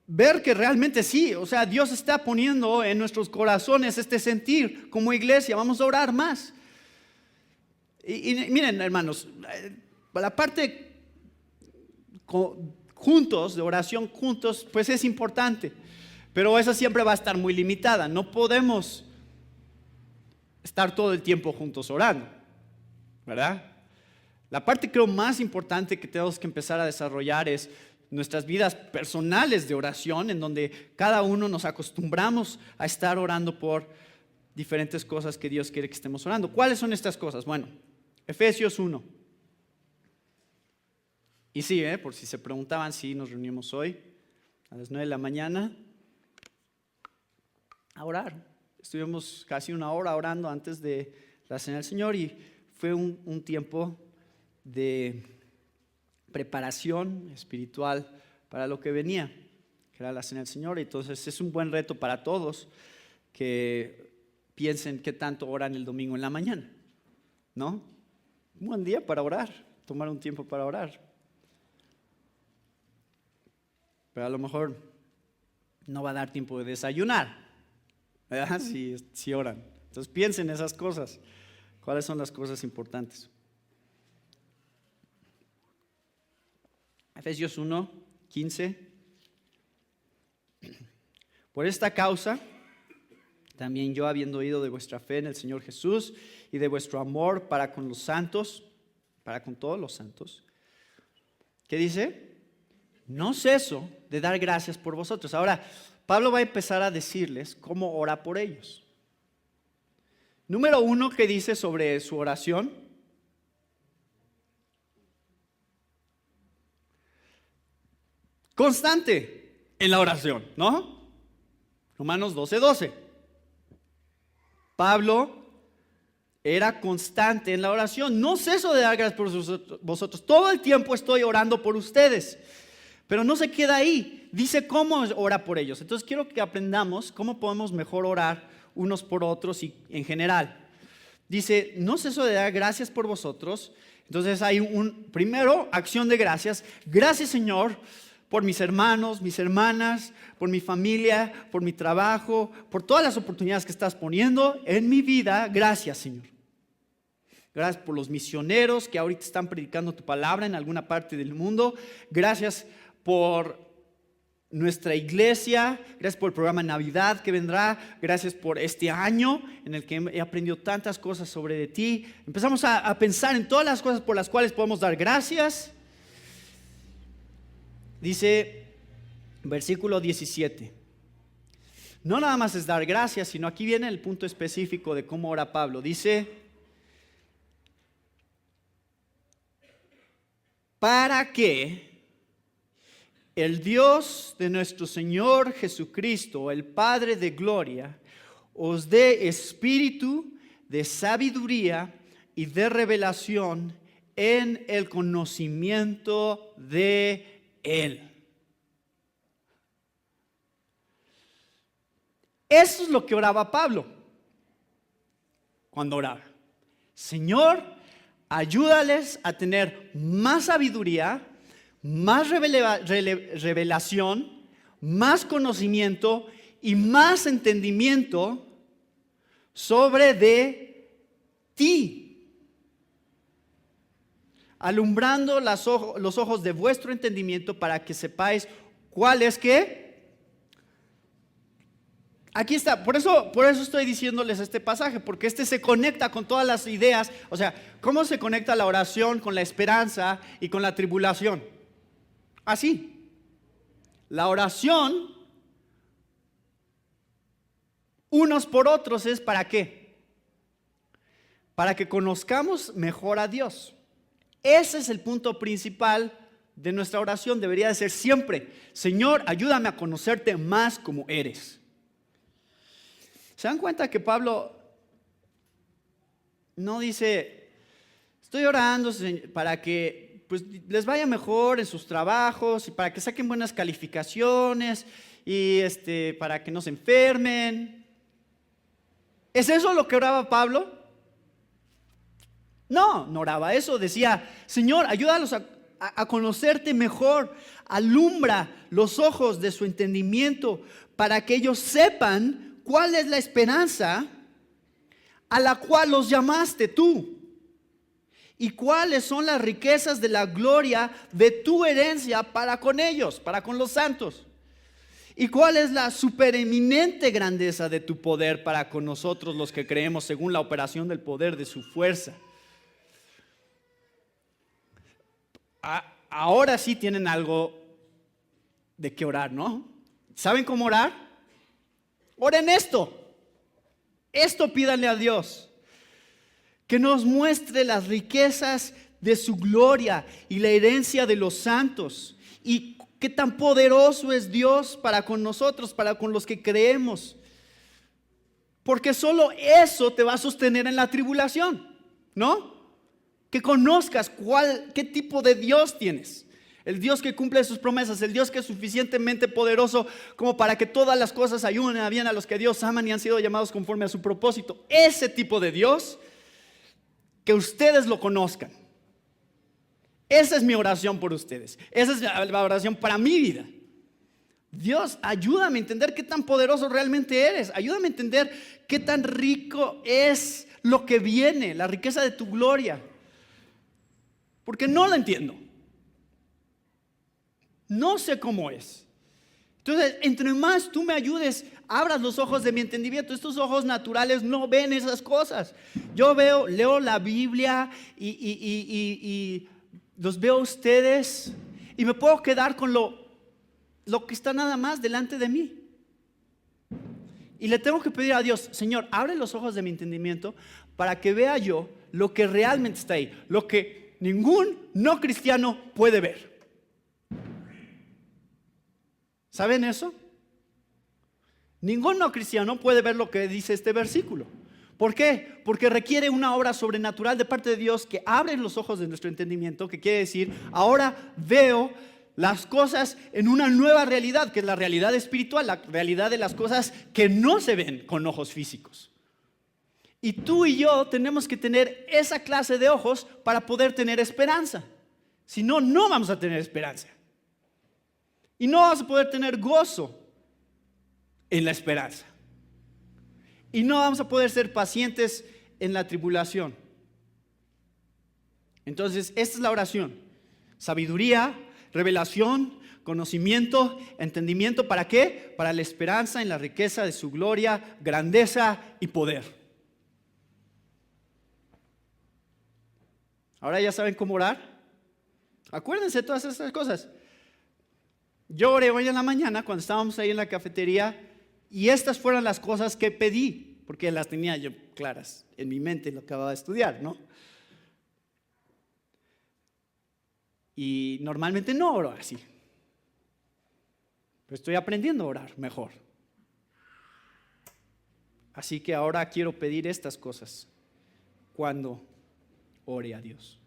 ver que realmente sí, o sea, Dios está poniendo en nuestros corazones este sentir como iglesia, vamos a orar más. Y miren, hermanos, la parte juntos, de oración juntos, pues es importante, pero esa siempre va a estar muy limitada. No podemos estar todo el tiempo juntos orando, ¿verdad? La parte creo más importante que tenemos que empezar a desarrollar es nuestras vidas personales de oración, en donde cada uno nos acostumbramos a estar orando por diferentes cosas que Dios quiere que estemos orando. ¿Cuáles son estas cosas? Bueno, Efesios 1. Y sí, por si se preguntaban, sí, nos reunimos hoy a las 9 de la mañana a orar. Estuvimos casi una hora orando antes de la Cena del Señor y fue un tiempo de preparación espiritual para lo que venía, que era la Cena del Señor. Entonces es un buen reto para todos que piensen qué tanto oran el domingo en la mañana, ¿no? Un buen día para orar, tomar un tiempo para orar. Pero a lo mejor no va a dar tiempo de desayunar, ¿verdad? Si oran. Entonces piensen esas cosas. ¿Cuáles son las cosas importantes? Efesios 1, 15. Por esta causa, también yo, habiendo oído de vuestra fe en el Señor Jesús y de vuestro amor para con los santos, para con todos los santos, ¿qué dice? No ceso de dar gracias por vosotros. Ahora, Pablo va a empezar a decirles cómo ora por ellos. Número 1, ¿qué dice sobre su oración? Constante en la oración, ¿no? Romanos 12:12. Pablo era constante en la oración. No ceso de dar gracias por vosotros. Todo el tiempo estoy orando por ustedes. Pero no se queda ahí. Dice cómo ora por ellos. Entonces quiero que aprendamos cómo podemos mejor orar unos por otros y en general. Dice, no ceso de dar gracias por vosotros. Entonces hay primero, acción de gracias. Gracias, Señor, por mis hermanos, mis hermanas, por mi familia, por mi trabajo, por todas las oportunidades que estás poniendo en mi vida. Gracias, Señor. Gracias por los misioneros que ahorita están predicando tu palabra en alguna parte del mundo. Gracias por nuestra iglesia. Gracias por el programa Navidad que vendrá. Gracias por este año en el que he aprendido tantas cosas sobre de ti. Empezamos a pensar en todas las cosas por las cuales podemos dar gracias. Dice, versículo 17. No nada más es dar gracias, sino aquí viene el punto específico de cómo ora Pablo. Dice, para que el Dios de nuestro Señor Jesucristo, el Padre de gloria, os dé espíritu de sabiduría y de revelación en el conocimiento de Él. Eso es lo que oraba Pablo cuando oraba. Señor, ayúdales a tener más sabiduría, más revelación, más conocimiento y más entendimiento sobre de ti, alumbrando los ojos de vuestro entendimiento para que sepáis cuál es que. Aquí está, por eso estoy diciéndoles este pasaje, porque este se conecta con todas las ideas. O sea, ¿cómo se conecta la oración con la esperanza y con la tribulación? Así. La oración, unos por otros, es ¿para qué? Para que conozcamos mejor a Dios. Ese es el punto principal de nuestra oración debería de ser siempre: Señor, ayúdame a conocerte más como eres. ¿Se dan cuenta que Pablo no dice: estoy orando para que pues, les vaya mejor en sus trabajos y para que saquen buenas calificaciones y para que no se enfermen? ¿Es eso lo que oraba Pablo? No, no oraba eso. Decía: Señor, ayúdalos a conocerte mejor. Alumbra los ojos de su entendimiento para que ellos sepan cuál es la esperanza a la cual los llamaste tú y cuáles son las riquezas de la gloria de tu herencia para con ellos, para con los santos. ¿Y cuál es la supereminente grandeza de tu poder para con nosotros los que creemos según la operación del poder de su fuerza? Ahora sí tienen algo de qué orar, ¿no? ¿Saben cómo orar? Oren esto. Esto pídanle a Dios. Que nos muestre las riquezas de su gloria y la herencia de los santos. Y qué tan poderoso es Dios para con nosotros, para con los que creemos. Porque solo eso te va a sostener en la tribulación, ¿no? Que conozcas qué tipo de Dios tienes. El Dios que cumple sus promesas, el Dios que es suficientemente poderoso como para que todas las cosas ayuden a bien a los que Dios aman y han sido llamados conforme a su propósito. Ese tipo de Dios, que ustedes lo conozcan. Esa es mi oración por ustedes. Esa es la oración para mi vida. Dios, ayúdame a entender qué tan poderoso realmente eres. Ayúdame a entender qué tan rico es lo que viene, la riqueza de tu gloria. Porque no la entiendo. No sé cómo es. Entonces, entre más tú me ayudes, abras los ojos de mi entendimiento. Estos ojos naturales no ven esas cosas. Yo leo la Biblia y los veo a ustedes y me puedo quedar con lo que está nada más delante de mí. Y le tengo que pedir a Dios: Señor, abre los ojos de mi entendimiento para que vea yo lo que realmente está ahí, lo que ningún no cristiano puede ver. ¿Saben eso? Ningún no cristiano puede ver lo que dice este versículo. ¿Por qué? Porque requiere una obra sobrenatural de parte de Dios que abre los ojos de nuestro entendimiento, que quiere decir, ahora veo las cosas en una nueva realidad, que es la realidad espiritual, la realidad de las cosas que no se ven con ojos físicos. Y tú y yo tenemos que tener esa clase de ojos para poder tener esperanza. Si no, no vamos a tener esperanza. Y no vamos a poder tener gozo en la esperanza. Y no vamos a poder ser pacientes en la tribulación. Entonces, esta es la oración: sabiduría, revelación, conocimiento, entendimiento. ¿Para qué? Para la esperanza en la riqueza de su gloria, grandeza y poder. Ahora ya saben cómo orar. Acuérdense de todas estas cosas. Yo oré hoy en la mañana cuando estábamos ahí en la cafetería y estas fueron las cosas que pedí, porque las tenía yo claras en mi mente, lo acababa de estudiar, ¿no? Y normalmente no oro así, pero estoy aprendiendo a orar mejor. Así que ahora quiero pedir estas cosas cuando ore a Dios.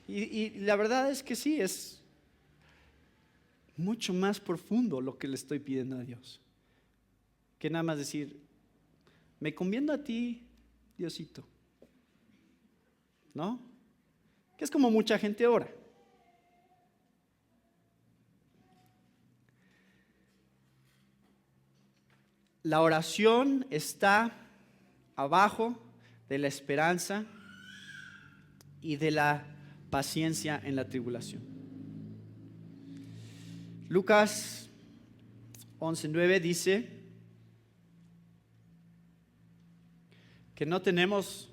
Y la verdad es que sí, es mucho más profundo lo que le estoy pidiendo a Dios, que nada más decir: me encomiendo a ti, Diosito, ¿no? Que es como mucha gente ora. La oración está abajo de la esperanza y de la paciencia en la tribulación. Lucas 11:9 dice que no tenemos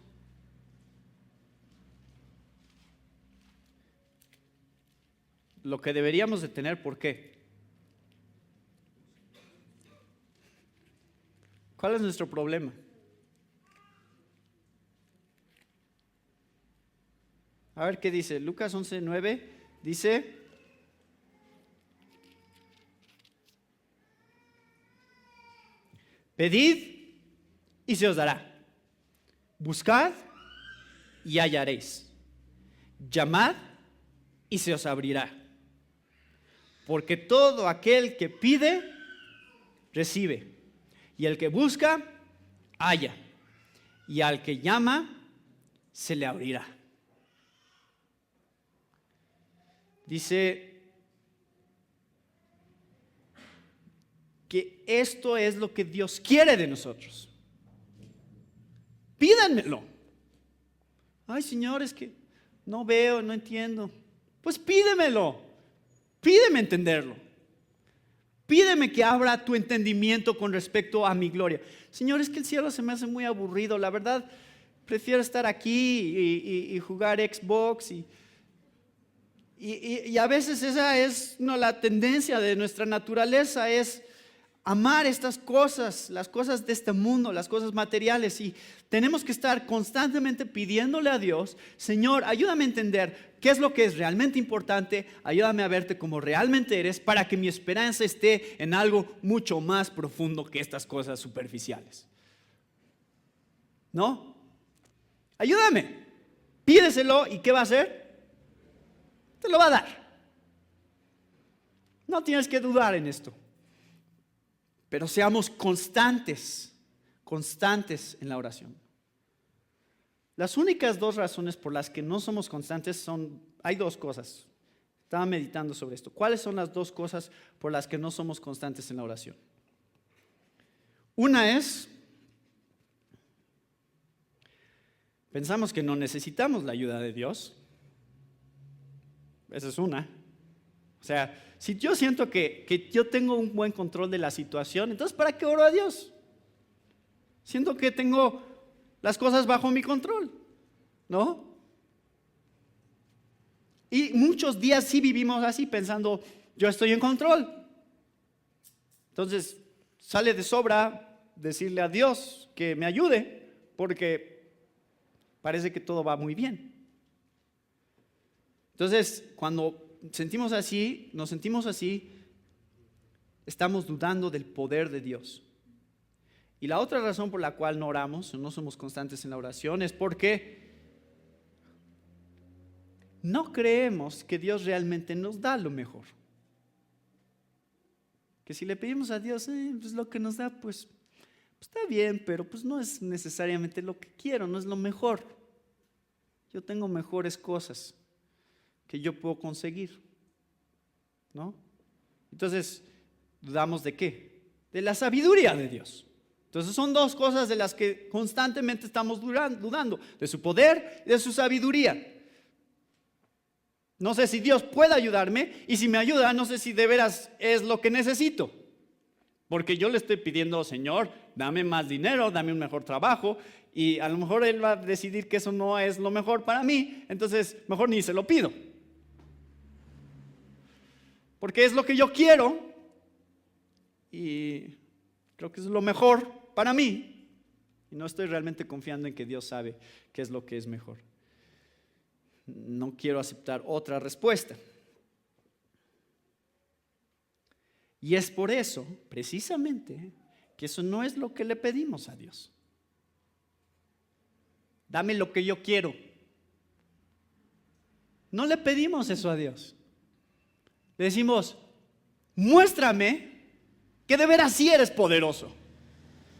lo que deberíamos de tener. ¿Por qué? ¿Cuál es nuestro problema? A ver qué dice. Lucas 11:9 dice: pedid y se os dará. Buscad y hallaréis. Llamad y se os abrirá. Porque todo aquel que pide, recibe. Y el que busca, halla. Y al que llama, se le abrirá. Dice que esto es lo que Dios quiere de nosotros. Pídanmelo. Ay, Señor, es que no veo, no entiendo. Pues pídemelo. Pídeme entenderlo. Pídeme que abra tu entendimiento con respecto a mi gloria. Señor, es que el cielo se me hace muy aburrido. La verdad, prefiero estar aquí y jugar Xbox. Y a veces esa es la tendencia de nuestra naturaleza, es amar estas cosas, las cosas de este mundo, las cosas materiales. Y tenemos que estar constantemente pidiéndole a Dios: Señor, ayúdame a entender qué es lo que es realmente importante, ayúdame a verte como realmente eres, para que mi esperanza esté en algo mucho más profundo que estas cosas superficiales. ¿No? Ayúdame, pídeselo, ¿y qué va a hacer? Te lo va a dar. No tienes que dudar en esto. Pero seamos constantes en la oración. Las únicas dos razones por las que no somos constantes hay dos cosas. Estaba meditando sobre esto. ¿Cuáles son las dos cosas por las que no somos constantes en la oración? Una es, pensamos que no necesitamos la ayuda de Dios. Esa es una. O sea, si yo siento que yo tengo un buen control de la situación, entonces ¿para qué oro a Dios? Siento que tengo las cosas bajo mi control, ¿no? Y muchos días sí vivimos así, pensando, yo estoy en control. Entonces sale de sobra decirle a Dios que me ayude, porque parece que todo va muy bien. Entonces, cuando nos sentimos así, estamos dudando del poder de Dios. Y la otra razón por la cual no oramos, o no somos constantes en la oración, es porque no creemos que Dios realmente nos da lo mejor. Que si le pedimos a Dios, pues lo que nos da, pues está bien, pero pues no es necesariamente lo que quiero, no es lo mejor. Yo tengo mejores cosas que yo puedo conseguir, ¿no? Entonces, ¿dudamos de qué? De la sabiduría de Dios. Entonces son dos cosas de las que constantemente estamos dudando: de su poder y de su sabiduría. No sé si Dios puede ayudarme, y si me ayuda, no sé si de veras es lo que necesito. Porque yo le estoy pidiendo: Señor, dame más dinero, dame un mejor trabajo, y a lo mejor Él va a decidir que eso no es lo mejor para mí, entonces mejor ni se lo pido. Porque es lo que yo quiero, y creo que es lo mejor para mí, y no estoy realmente confiando en que Dios sabe qué es lo que es mejor. No quiero aceptar otra respuesta. Y es por eso, precisamente, que eso no es lo que le pedimos a Dios. Dame lo que yo quiero. No le pedimos eso a Dios. Le decimos: muéstrame que de veras sí eres poderoso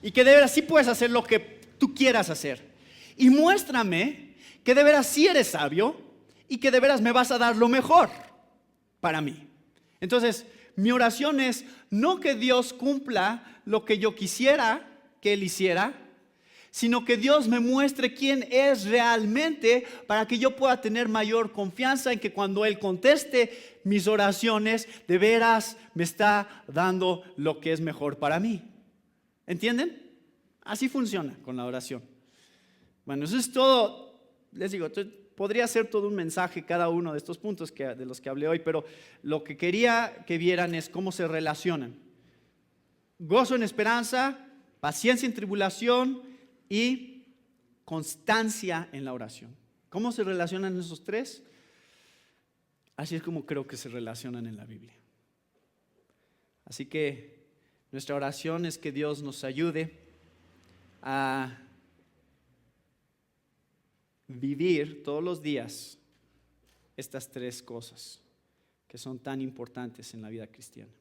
y que de veras sí puedes hacer lo que tú quieras hacer. Y muéstrame que de veras sí eres sabio y que de veras me vas a dar lo mejor para mí. Entonces, mi oración es no que Dios cumpla lo que yo quisiera que Él hiciera, sino que Dios me muestre quién es realmente, para que yo pueda tener mayor confianza en que cuando Él conteste mis oraciones, de veras me está dando lo que es mejor para mí. ¿Entienden? Así funciona con la oración. Bueno, eso es todo. Les digo, podría ser todo un mensaje cada uno de estos puntos de los que hablé hoy, pero lo que quería que vieran es cómo se relacionan. Gozo en esperanza, paciencia en tribulación y constancia en la oración. ¿Cómo se relacionan esos tres? Así es como creo que se relacionan en la Biblia. Así que nuestra oración es que Dios nos ayude a vivir todos los días estas tres cosas que son tan importantes en la vida cristiana.